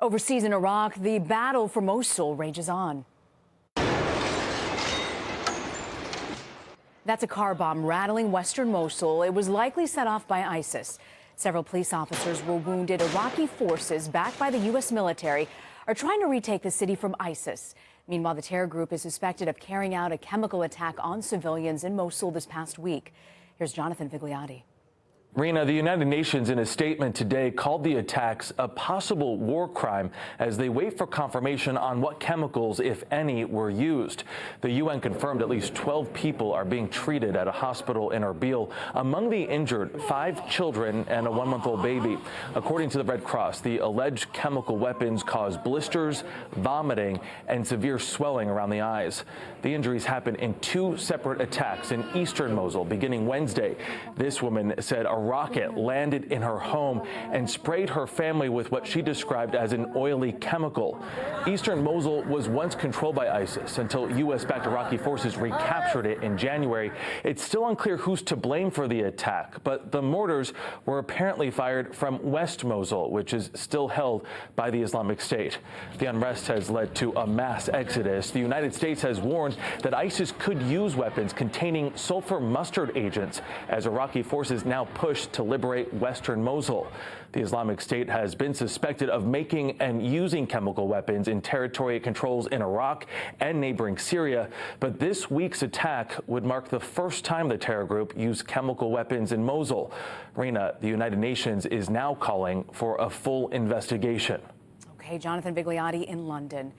Overseas in Iraq, the battle for Mosul rages on. That's a car bomb rattling western Mosul. It was likely set off by ISIS. Several police officers were wounded. Iraqi forces, backed by the U.S. military, are trying to retake the city from ISIS. Meanwhile, the terror group is suspected of carrying out a chemical attack on civilians in Mosul this past week. Here's Jonathan Vigliotti. Rena, the United Nations in a statement today called the attacks a possible war crime as they wait for confirmation on what chemicals, if any, were used. The UN confirmed at least 12 people are being treated at a hospital in Erbil. Among the injured, 5 children and a 1-month-old baby. According to the Red Cross, the alleged chemical weapons cause blisters, vomiting, and severe swelling around the eyes. The injuries happened in 2 separate attacks in eastern Mosul beginning Wednesday. This woman said a rocket landed in her home and sprayed her family with what she described as an oily chemical. Eastern Mosul was once controlled by ISIS until U.S.-backed Iraqi forces recaptured it in January. It's still unclear who's to blame for the attack, but the mortars were apparently fired from West Mosul, which is still held by the Islamic State. The unrest has led to a mass exodus. The United States has warned that ISIS could use weapons containing sulfur mustard agents as Iraqi forces now push to liberate western Mosul. The Islamic State has been suspected of making and using chemical weapons in territory it controls in Iraq and neighboring Syria. But this week's attack would mark the first time the terror group used chemical weapons in Mosul. Rena, the United Nations is now calling for a full investigation. Okay, Jonathan Vigliotti in London.